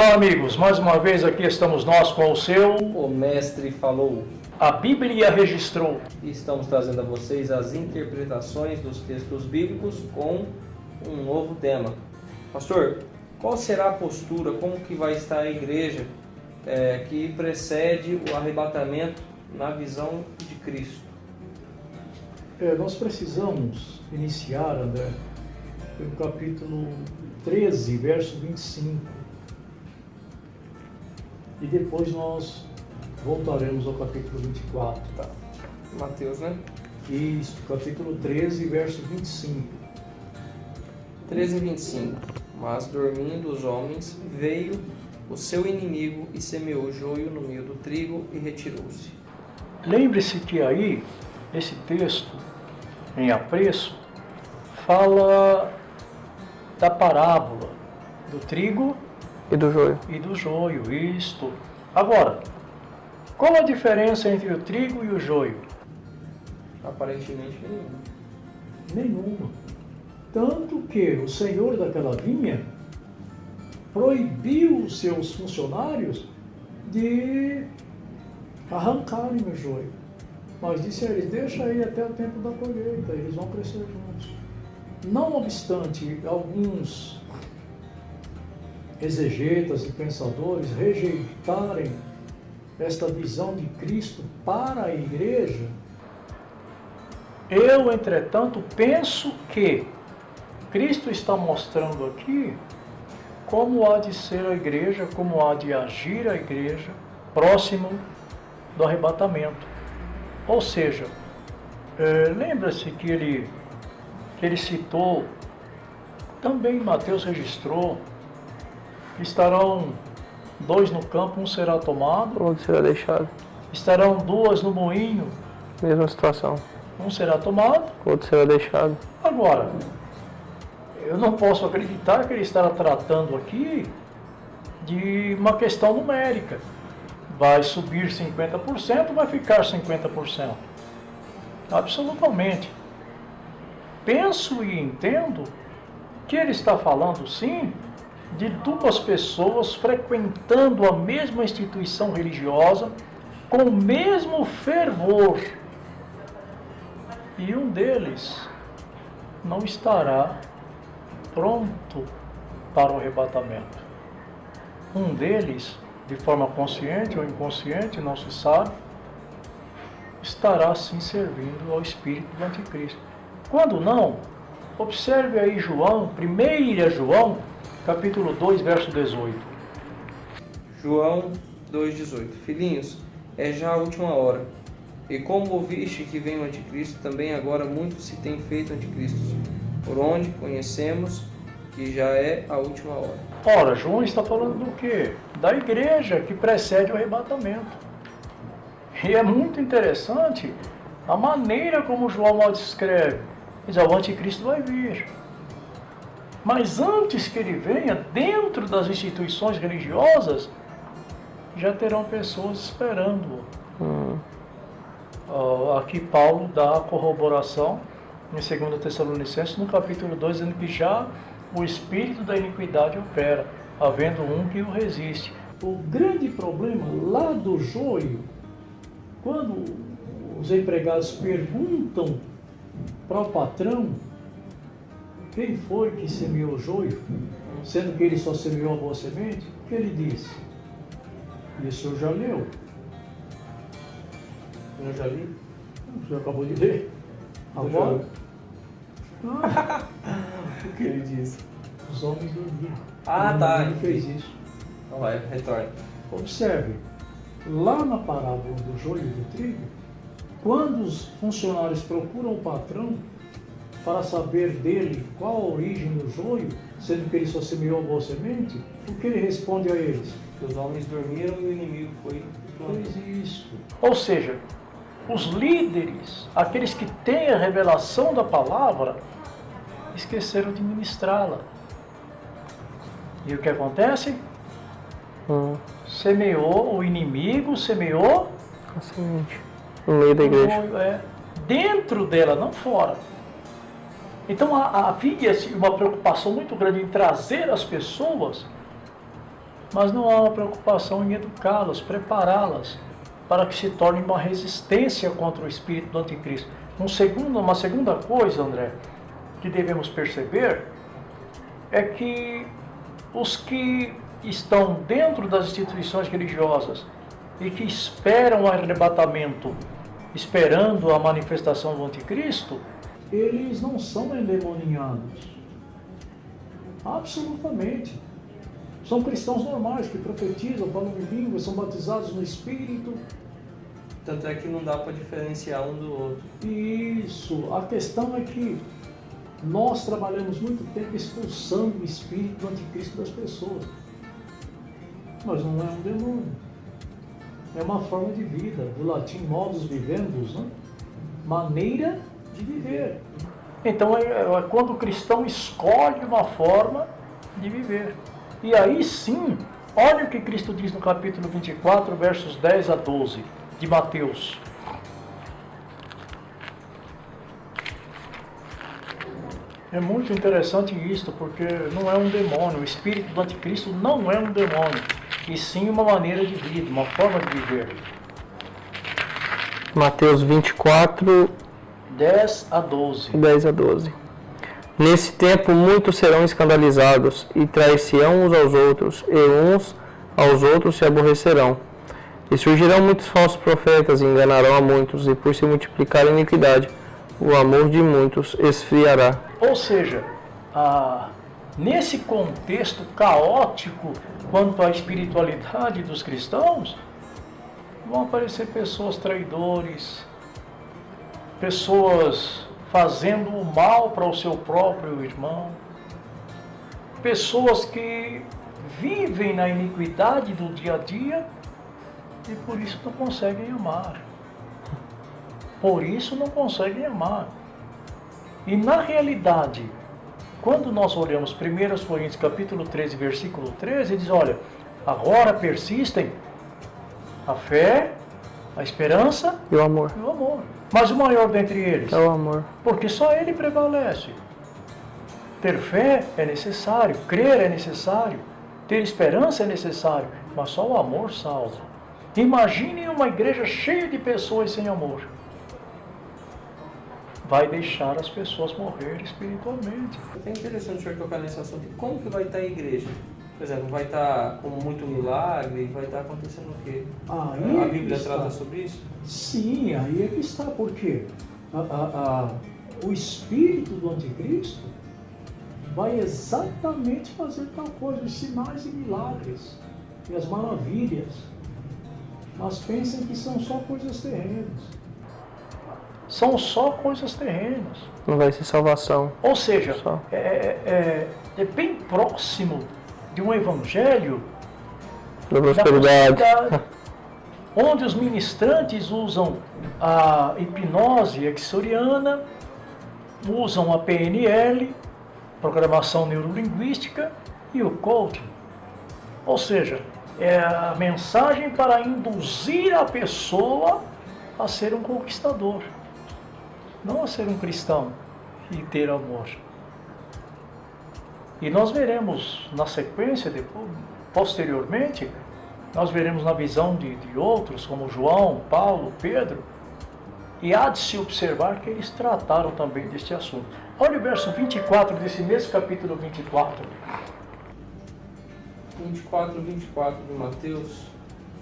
Olá, amigos, mais uma vez aqui estamos nós com o seu O Mestre Falou. A Bíblia Registrou. E estamos trazendo a vocês as interpretações dos textos bíblicos com um novo tema. Pastor, qual será a postura, como que vai estar a igreja que precede o arrebatamento na visão de Cristo? Nós precisamos iniciar, André, pelo capítulo 13, verso 25. E depois nós voltaremos ao capítulo 24. Tá. Mateus, né? Isso, capítulo 13, verso 25. 13 e 25. Mas dormindo os homens, veio o seu inimigo e semeou joio no meio do trigo e retirou-se. Lembre-se que aí, esse texto, em apreço, fala da parábola do trigo E do joio? E do joio, isto. Agora, qual a diferença entre o trigo e o joio? Aparentemente nenhuma. Nenhuma. Tanto que o senhor daquela vinha proibiu os seus funcionários de arrancarem o joio. Mas disse a eles, deixa aí até o tempo da colheita, eles vão crescer juntos. Não obstante, alguns exegetas e pensadores rejeitarem esta visão de Cristo para a igreja, eu, entretanto, penso que Cristo está mostrando aqui como há de ser a igreja, como há de agir a igreja próximo do arrebatamento. Ou seja, lembra-se que ele citou, também Mateus registrou, estarão 2 no campo, um será tomado. Outro será deixado. Estarão 2 no moinho. Mesma situação. Um será tomado. Outro será deixado. Agora, eu não posso acreditar que ele estará tratando aqui de uma questão numérica. Vai subir 50%, vai ficar 50%. Absolutamente. Penso e entendo que ele está falando, sim, de 2 pessoas frequentando a mesma instituição religiosa com o mesmo fervor. E um deles não estará pronto para o arrebatamento. Um deles, de forma consciente ou inconsciente, não se sabe, estará sim servindo ao espírito do anticristo. Quando não, observe aí João, 1 João, capítulo 2, verso 18. João 2,18. Filhinhos, é já a última hora. E como ouviste que vem o anticristo, também agora muitos se têm feito anticristos, por onde conhecemos que já é a última hora. Ora, João está falando do quê? Da igreja que precede o arrebatamento. E é muito interessante a maneira como João o descreve. Diz, o anticristo vai vir. Mas antes que ele venha, dentro das instituições religiosas, já terão pessoas esperando. Aqui Paulo dá a corroboração em 2 Tessalonicenses, no capítulo 2, dizendo que já o espírito da iniquidade opera, havendo um que o resiste. o grande problema lá do joio, quando os empregados perguntam para o patrão quem foi que semeou o joio, sendo que ele só semeou a boa semente, o que ele disse? E o senhor já leu? Eu já li? O senhor acabou de ler? Agora? O que ele disse? Os homens dormiram. Ah, tá. Ele fez isso. Então vai, retorna. Observe, lá na parábola do joio e do trigo, quando os funcionários procuram o patrão para saber dele qual a origem do joio, sendo que ele só semeou a boa semente, o que ele responde a eles? Que os homens dormiram e o inimigo foi Pois isso. Ou seja, os líderes, aqueles que têm a revelação da palavra, esqueceram de ministrá-la. E o que acontece? Semeou, o inimigo semeou A semente. No meio da igreja. dentro dela, não fora. Então havia uma preocupação muito grande em trazer as pessoas mas não há uma preocupação em educá-las, prepará-las para que se torne uma resistência contra o espírito do anticristo. Uma segunda coisa, André, que devemos perceber é que os que estão dentro das instituições religiosas e que esperam o arrebatamento, esperando a manifestação do anticristo, eles não são endemoniados. Absolutamente. São cristãos normais que profetizam, falam em línguas, são batizados no Espírito. Tanto é que não dá para diferenciar um do outro. Isso. A questão é que nós trabalhamos muito tempo expulsando o espírito do anticristo das pessoas. Mas não é um demônio. É uma forma de vida. Do latim modus vivendus, né? Maneira de viver. Então é quando o cristão escolhe uma forma de viver. E aí sim, olha o que Cristo diz no capítulo 24, versos 10 a 12 de Mateus. É muito interessante isto, porque não é um demônio. O espírito do anticristo não é um demônio, e sim uma maneira de vida, uma forma de viver. Mateus 24, 10 a 12. 10 a 12. Nesse tempo muitos serão escandalizados, e trair-se-ão uns aos outros, e uns aos outros se aborrecerão. E surgirão muitos falsos profetas, e enganarão a muitos, e por se multiplicar a iniquidade, o amor de muitos esfriará. Ou seja, nesse contexto caótico quanto à espiritualidade dos cristãos, vão aparecer pessoas traidores, pessoas fazendo o mal para o seu próprio irmão, pessoas que vivem na iniquidade do dia a dia e por isso não conseguem amar. Por isso não conseguem amar. E na realidade, quando nós olhamos 1 Coríntios capítulo 13, versículo 13, diz, olha, agora persistem a fé, a esperança E o amor. e o amor. Mas o maior dentre eles, É o amor. porque só ele prevalece. Ter fé é necessário, crer é necessário, ter esperança é necessário, mas só o amor salva. Imagine uma igreja cheia de pessoas sem amor. Vai deixar as pessoas morrer espiritualmente. É interessante o senhor tocar nesse assunto. Como que vai estar a igreja? Por exemplo, vai estar com muito milagre? Vai estar acontecendo o quê? Aí A Bíblia está. trata sobre isso? Sim, aí é que está, porque o espírito do anticristo vai exatamente fazer tal coisa, os sinais e milagres e as maravilhas. Mas pensem que são só coisas terrenas. São só coisas terrenas. Não vai ser salvação. Ou seja, Só. é bem próximo de um evangelho Da da prosperidade. prosperidade, onde os ministrantes usam a hipnose exoriana, usam a PNL, programação neurolinguística, e o coaching. Ou seja, é a mensagem para induzir a pessoa a ser um conquistador, não a ser um cristão e ter amor. E nós veremos na sequência, posteriormente, nós veremos na visão de outros, como João, Paulo, Pedro, e há de se observar que eles trataram também deste assunto. Olha o verso 24 desse mesmo capítulo 24. 24 de Mateus.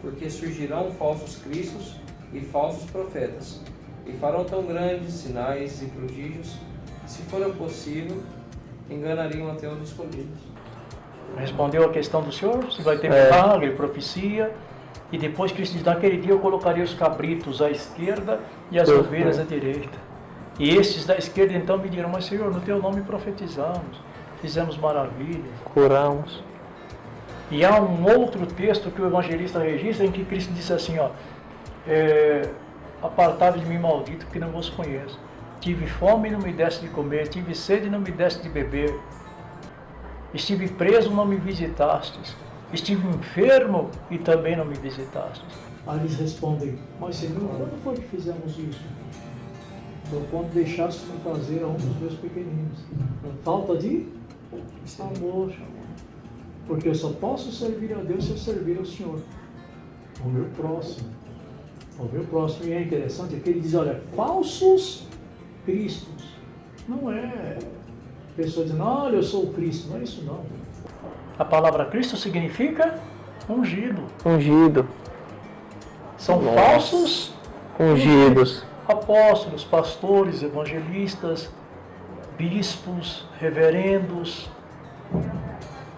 Porque surgirão falsos cristos e falsos profetas, e farão tão grandes sinais e prodígios, que, se for possível, enganariam até os escolhidos. Respondeu a questão do Senhor, se vai ter milagre, profecia, e depois Cristo diz, naquele dia eu colocarei os cabritos à esquerda e as ovelhas à direita. E estes da esquerda então me dirão, mas Senhor, no teu nome profetizamos, fizemos maravilhas. Curamos. E há um outro texto que o evangelista registra em que Cristo disse assim, ó, apartai-vos de mim, maldito, que não vos conheço. Tive fome e não me deste de comer, tive sede e não me deste de beber. Estive preso e não me visitastes. Estive enfermo e também não me visitastes. Aí eles respondem, mas Senhor, quando foi que fizemos isso? Então, quando deixaste de fazer a um dos meus pequeninos. Falta de amor. Porque eu só posso servir a Deus se eu servir ao Senhor. O meu próximo. O meu próximo. E é interessante que ele diz, olha, falsos cristos. Não é pessoa dizendo, olha, eu sou o Cristo. Não é isso não. A palavra Cristo significa ungido. Ungido. São Nossa. falsos Ungidos. apóstolos, pastores, evangelistas, bispos, reverendos,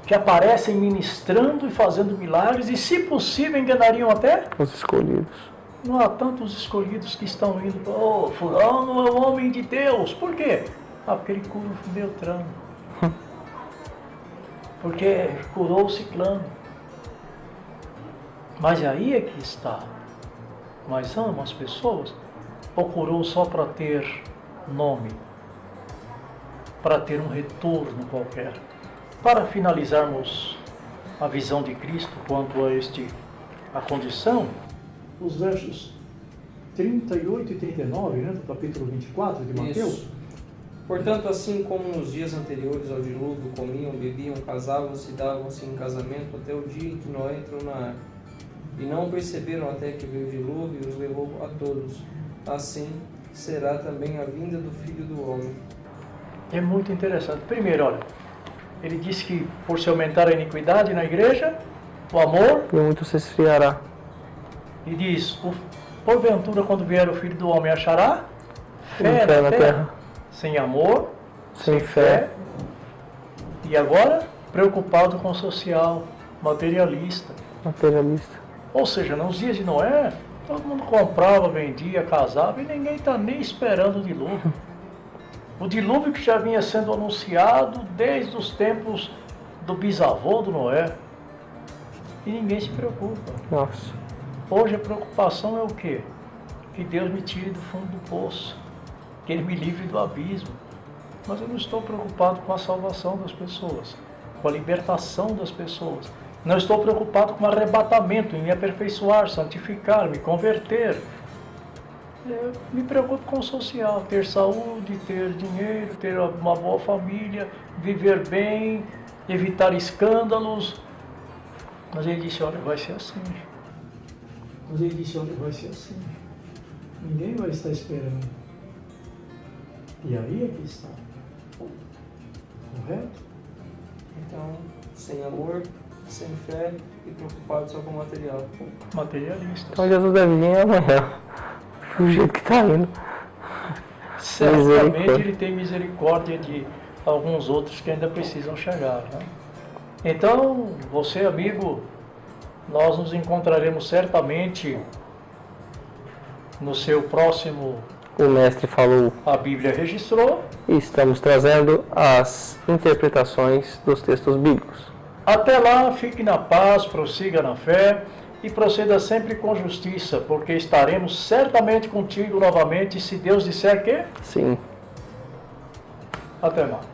que aparecem ministrando e fazendo milagres e, se possível, enganariam até. Os escolhidos. Não há tantos escolhidos que estão indo para, oh, fulano é o homem de Deus. Por quê? Ah, porque ele cura o Beltrano. Porque curou o ciclano. Mas aí é que está. Mas ama as pessoas? Ou curou só para ter nome? Para ter um retorno qualquer? Para finalizarmos a visão de Cristo quanto a condição, Os versos 38 e 39, né, do capítulo 24 de Mateus. Isso. Portanto, assim como nos dias anteriores ao dilúvio, comiam, bebiam, casavam-se e davam-se em casamento até o dia em que Noé entrou na arca. E não perceberam até que veio o dilúvio e os levou a todos. Assim será também a vinda do Filho do Homem. é muito interessante. Primeiro, olha, ele disse que por se aumentar a iniquidade na igreja, o amor, E muito se esfriará. e diz, porventura quando vier o Filho do Homem achará fé Fé na terra. Sem amor, Sem fé. e agora preocupado com o social, materialista. Materialista. Ou seja, nos dias de Noé, todo mundo comprava, vendia, casava e ninguém está nem esperando o dilúvio. O dilúvio que já vinha sendo anunciado desde os tempos do bisavô do Noé. E ninguém se preocupa. Nossa. Hoje a preocupação é o quê? Que Deus me tire do fundo do poço, que Ele me livre do abismo. Mas eu não estou preocupado com a salvação das pessoas, com a libertação das pessoas. Não estou preocupado com o arrebatamento, em me aperfeiçoar, santificar, me converter. Eu me preocupo com o social, ter saúde, ter dinheiro, ter uma boa família, viver bem, evitar escândalos. Mas ele disse, olha, vai ser assim. Mas ele disse, olha, vai ser assim. Ninguém vai estar esperando. E aí é que está. Correto? Então, sem amor, sem fé e preocupado só com o material. Materialistas. Então Jesus deve vir amanhã. Do jeito que está indo. Certamente Misericórdia. ele tem misericórdia de alguns outros que ainda precisam chegar. Né? Então, você, amigo, nós nos encontraremos certamente no seu próximo O mestre falou. A Bíblia Registrou. E estamos trazendo as interpretações dos textos bíblicos. Até lá, fique na paz, prossiga na fé e proceda sempre com justiça, porque estaremos certamente contigo novamente, se Deus disser que. Sim. Até mais.